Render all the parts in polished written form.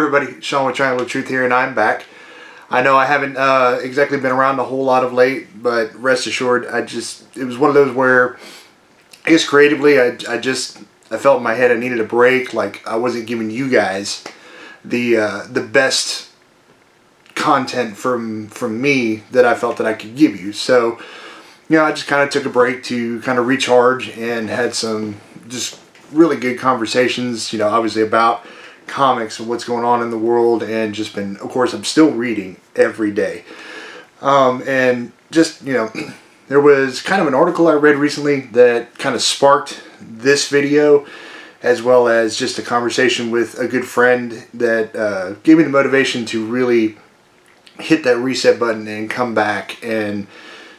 everybody, Sean with Triangle of Truth here, and I'm back. I know I haven't exactly been around a whole lot of late, but rest assured, it was one of those where, I guess creatively, I felt in my head I needed a break. Like I wasn't giving you guys the best content from me that I felt that I could give you. So, I just kind of took a break to kind of recharge and had some just really good conversations, obviously about comics and what's going on in the world, and just been, of course, I'm still reading every day. And just, there was kind of an article I read recently that kind of sparked this video, as well as just a conversation with a good friend that gave me the motivation to really hit that reset button and come back and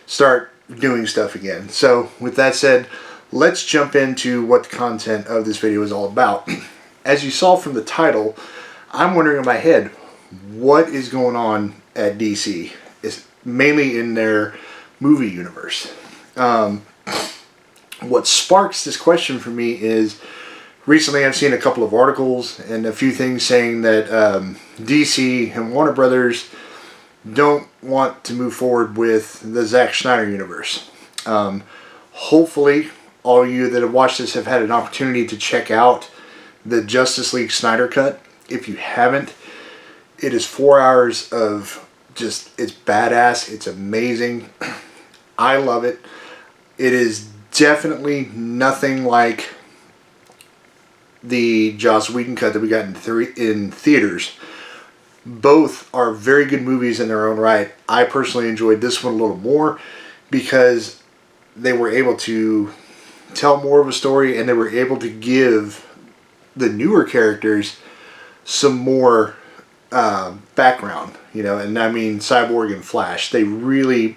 start doing stuff again. So with that said, let's jump into what the content of this video is all about. As you saw from the title, I'm wondering in my head, what is going on at DC? It's mainly in their movie universe. What sparks this question for me is recently I've seen a couple of articles and a few things saying that DC and Warner Brothers don't want to move forward with the Zack Snyder universe. Hopefully all you that have watched this have had an opportunity to check out the Justice League Snyder Cut. If you haven't, it is 4 hours of just, it's badass, it's amazing. I love it. It is definitely nothing like the Joss Whedon cut that we got in theaters. Both are very good movies in their own right. I personally enjoyed this one a little more because they were able to tell more of a story, and they were able to give the newer characters some more background, and I mean Cyborg and Flash. They really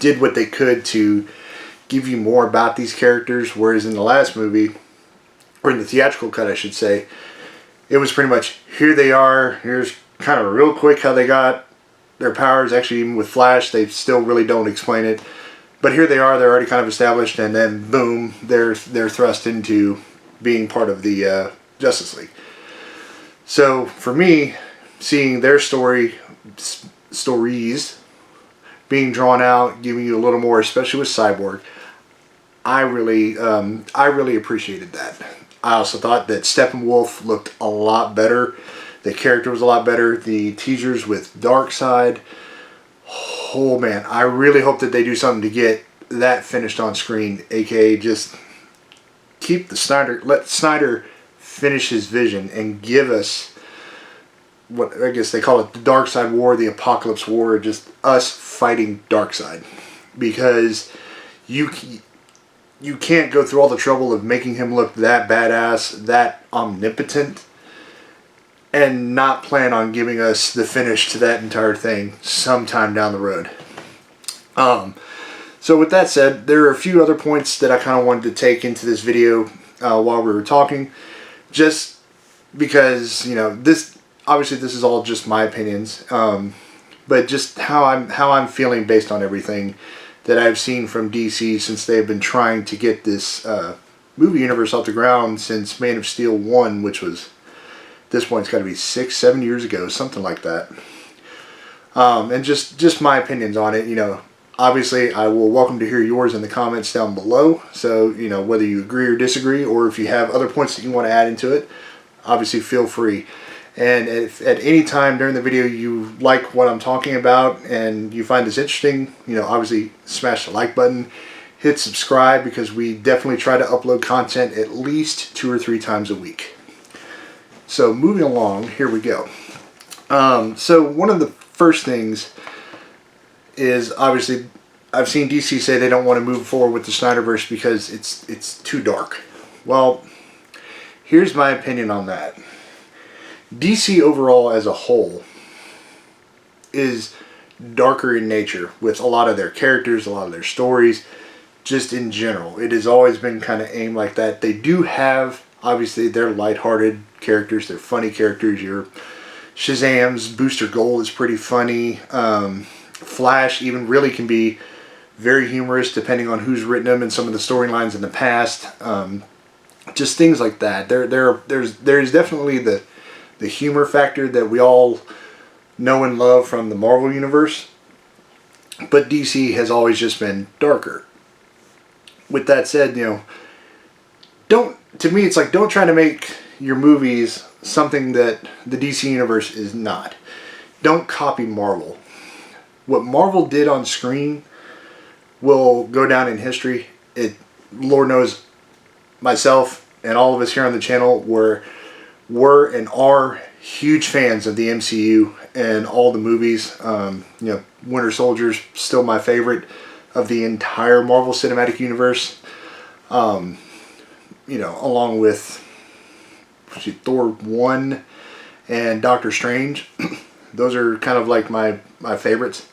did what they could to give you more about these characters, whereas in the last movie, or in the theatrical cut I should say, it was pretty much, here they are, here's kind of real quick how they got their powers. Actually, even with Flash, they still really don't explain it, but here they are, they're already kind of established, and then boom, they're thrust into being part of the Justice League. So for me, seeing their stories being drawn out, giving you a little more, especially with Cyborg, I really appreciated that. I also thought that Steppenwolf looked a lot better. The character was a lot better. The teasers with Darkseid, oh man, I really hope that they do something to get that finished on screen, aka just keep let Snyder finish his vision and give us what I guess they call it, the Darkseid War, the Apocalypse War, just us fighting Darkseid, because you can't go through all the trouble of making him look that badass, that omnipotent, and not plan on giving us the finish to that entire thing sometime down the road. So with that said, there are a few other points that I kind of wanted to take into this video while we were talking, just because this is all just my opinions, but just how I'm feeling based on everything that I've seen from DC since they've been trying to get this movie universe off the ground since Man of Steel 1, which was, at this point, it's got to be 6-7 years ago, something like that. And just my opinions on it. Obviously, I will welcome to hear yours in the comments down below. So, whether you agree or disagree, or if you have other points that you want to add into it, obviously feel free. And if at any time during the video you like what I'm talking about and you find this interesting, obviously smash the like button, hit subscribe, because we definitely try to upload content at least 2 or 3 times a week. So moving along, here we go. So one of the first things is, obviously, I've seen DC say they don't want to move forward with the Snyderverse because it's too dark. Well, here's my opinion on that. DC overall as a whole is darker in nature with a lot of their characters, a lot of their stories, just in general. It has always been kind of aimed like that. They do have, obviously, their lighthearted characters, their funny characters. Your Shazam's Booster Gold is pretty funny. Flash even really can be very humorous depending on who's written them and some of the storylines in the past. Just things like that. There's definitely the the humor factor that we all know and love from the Marvel Universe. But DC has always just been darker. With that said, to me, it's like, don't try to make your movies something that the DC Universe is not. Don't copy Marvel. What Marvel did on screen will go down in history. Lord knows, myself and all of us here on the channel were and are huge fans of the MCU and all the movies. Winter Soldier's still my favorite of the entire Marvel Cinematic Universe. Along with Thor 1 and Doctor Strange. Those are kind of like my favorites.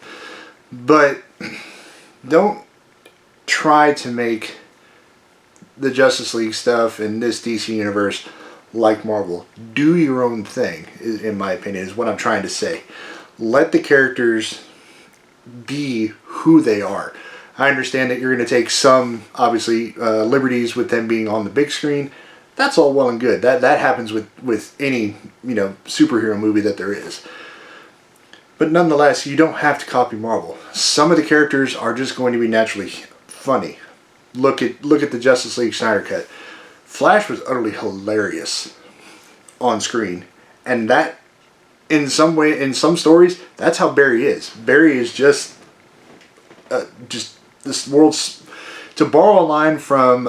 But don't try to make the Justice League stuff in this DC universe like Marvel. Do your own thing, in my opinion, is what I'm trying to say. Let the characters be who they are. I understand that you're going to take some, obviously, liberties with them being on the big screen. That's all well and good. That happens with any, superhero movie that there is. But nonetheless, you don't have to copy Marvel. Some of the characters are just going to be naturally funny. Look at the Justice League Snyder Cut. Flash was utterly hilarious on screen. And that, in some stories, that's how Barry is. Barry is just this world's, to borrow a line from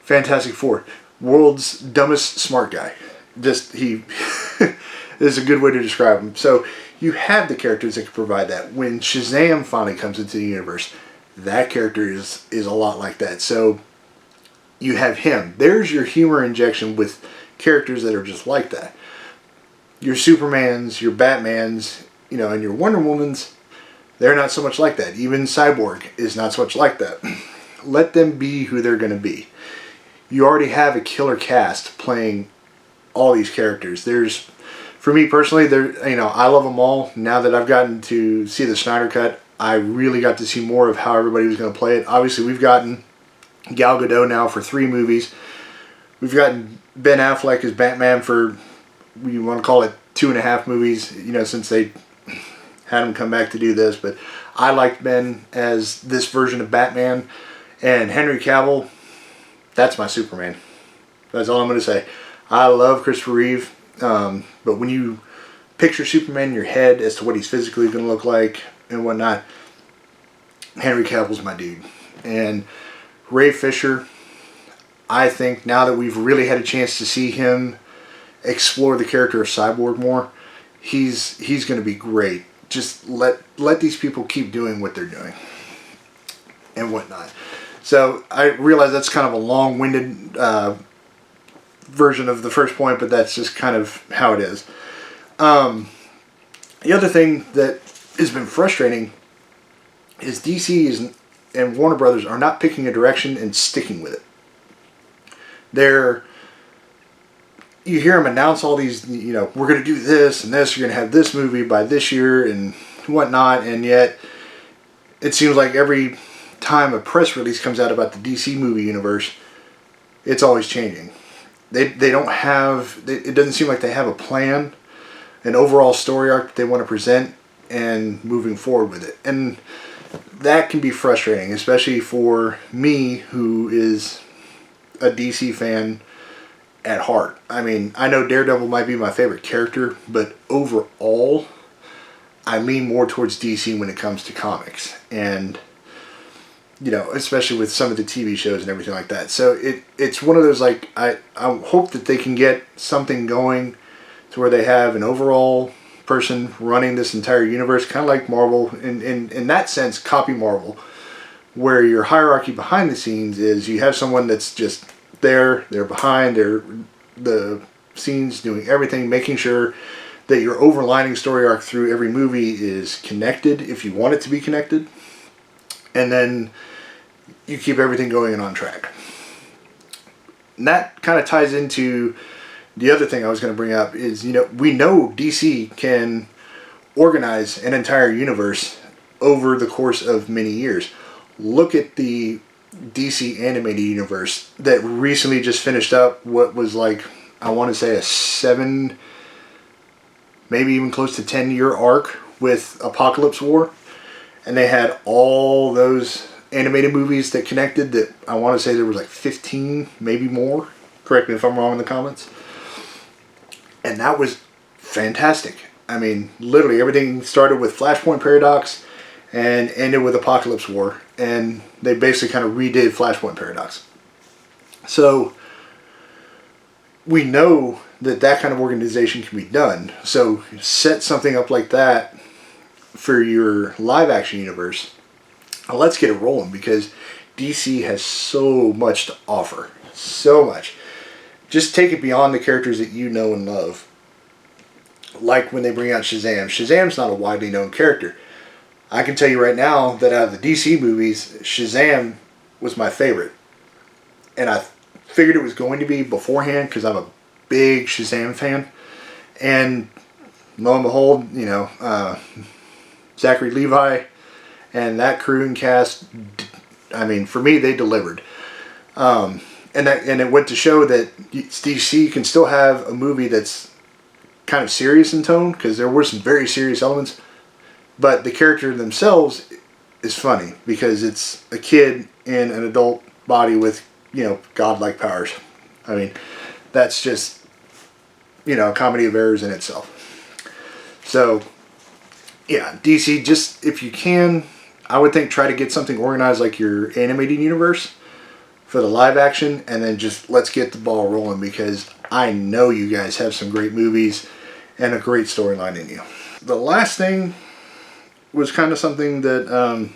Fantastic Four, world's dumbest smart guy. He is a good way to describe him. So you have the characters that can provide that. When Shazam finally comes into the universe, that character is a lot like that. So you have him. There's your humor injection with characters that are just like that. Your Supermans, your Batmans, and your Wonder Womans, they're not so much like that. Even Cyborg is not so much like that. Let them be who they're going to be. You already have a killer cast playing all these characters. For me personally, I love them all. Now that I've gotten to see the Snyder Cut, I really got to see more of how everybody was going to play it. Obviously, we've gotten Gal Gadot now for 3 movies. We've gotten Ben Affleck as Batman for, you want to call it 2.5 movies, since they had him come back to do this. But I liked Ben as this version of Batman. And Henry Cavill, that's my Superman. That's all I'm going to say. I love Christopher Reeve. But when you picture Superman in your head as to what he's physically going to look like and whatnot, Henry Cavill's my dude. And Ray Fisher, I think now that we've really had a chance to see him explore the character of Cyborg more, he's going to be great. Just let these people keep doing what they're doing and whatnot. So I realize that's kind of a long-winded version of the first point, but that's just kind of how it is. The other thing that has been frustrating is DC and Warner Brothers are not picking a direction and sticking with it. You hear them announce all these, we're going to do this and this, you're going to have this movie by this year and whatnot, and yet it seems like every time a press release comes out about the DC movie universe, it's always changing. They don't have, it doesn't seem like they have a plan, an overall story arc that they want to present, and moving forward with it. And that can be frustrating, especially for me, who is a DC fan at heart. I mean, I know Daredevil might be my favorite character, but overall, I lean more towards DC when it comes to comics. And, especially with some of the TV shows and everything like that. So it's one of those, like, I hope that they can get something going to where they have an overall person running this entire universe, kind of like Marvel, in that sense, copy Marvel, where your hierarchy behind the scenes is you have someone that's just they're behind, the scenes doing everything, making sure that your overlining story arc through every movie is connected if you want it to be connected, and then you keep everything going and on track. And that kind of ties into the other thing I was going to bring up is, we know DC can organize an entire universe over the course of many years. Look at the DC animated universe that recently just finished up what was like, I want to say a 7, maybe even close to 10-year arc with Apocalypse War. And they had all those animated movies that connected that I want to say there was like 15, maybe more. Correct me if I'm wrong in the comments. And that was fantastic. I mean, literally everything started with Flashpoint Paradox and ended with Apocalypse War. And they basically kind of redid Flashpoint Paradox. So we know that that kind of organization can be done. So set something up like that for your live action universe. Now let's get it rolling, because DC has so much to offer. So much. Just take it beyond the characters that you know and love. Like when they bring out Shazam. Shazam's not a widely known character. I can tell you right now that out of the DC movies, Shazam was my favorite. And I figured it was going to be beforehand because I'm a big Shazam fan. And lo and behold, you know, Zachary Levi and that crew and cast, I mean, for me, they delivered. And it went to show that DC can still have a movie that's kind of serious in tone, because there were some very serious elements, but the character themselves is funny because it's a kid in an adult body with, you know, godlike powers. I mean, that's just, you know, a comedy of errors in itself. So yeah, DC, just if you can, I would think try to get something organized like your animated universe for the live action, and then just let's get the ball rolling, because I know you guys have some great movies and a great storyline in you. The last thing was kind of something that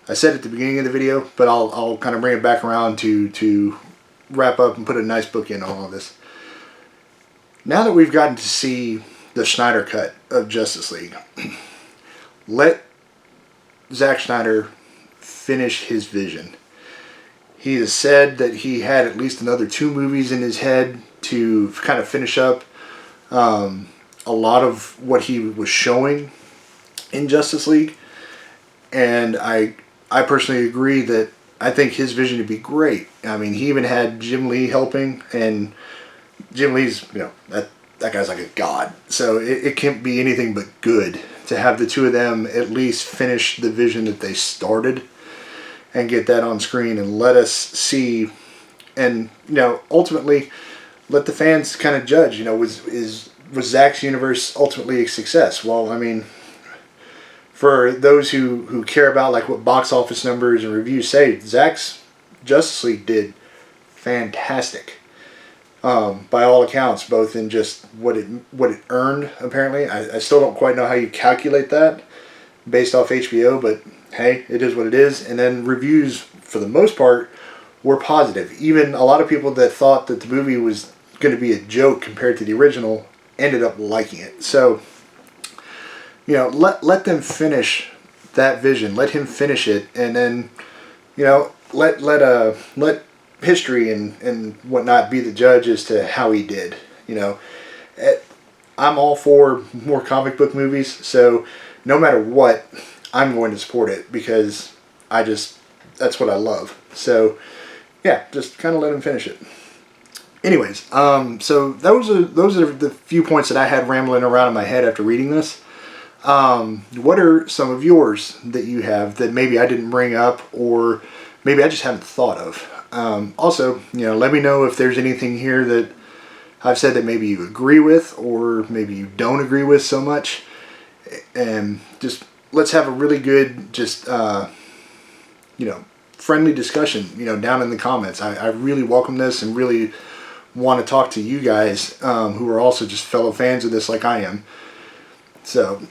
I said at the beginning of the video, but I'll kind of bring it back around to wrap up and put a nice book in on all this. Now that we've gotten to see the Snyder Cut of Justice League, let Zack Snyder finish his vision. He has said that he had at least another 2 movies in his head to kind of finish up a lot of what he was showing in Justice League. And I personally agree that I think his vision would be great. I mean, he even had Jim Lee helping, and Jim Lee's, you know, that guy's like a god. So it can't be anything but good to have the 2 of them at least finish the vision that they started and get that on screen and let us see, and, you know, ultimately let the fans kind of judge, you know, was Zack's universe ultimately a success? Well, I mean, for those who care about like what box office numbers and reviews say, Zack's Justice League did fantastic. By all accounts, both in just what it earned, apparently. I still don't quite know how you calculate that based off HBO, but hey, it is what it is. And then reviews, for the most part, were positive. Even a lot of people that thought that the movie was going to be a joke compared to the original ended up liking it. So, you know, let them finish that vision. Let him finish it, and then, you know, let history and whatnot be the judge as to how he did. You know, I'm all for more comic book movies, so no matter what, I'm going to support it, because that's what I love. So yeah, just kind of let him finish it. Anyways, so those are the few points that I had rambling around in my head after reading this. What are some of yours that you have that maybe I didn't bring up, or maybe I just haven't thought of? Also, you know, let me know if there's anything here that I've said that maybe you agree with, or maybe you don't agree with so much. And just let's have a really good, just, you know, friendly discussion, you know, down in the comments. I really welcome this and really want to talk to you guys who are also just fellow fans of this like I am. So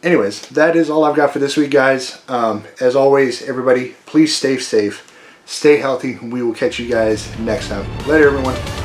anyways, that is all I've got for this week, guys. As always, everybody, please stay safe, stay healthy. We will catch you guys next time. Later, everyone.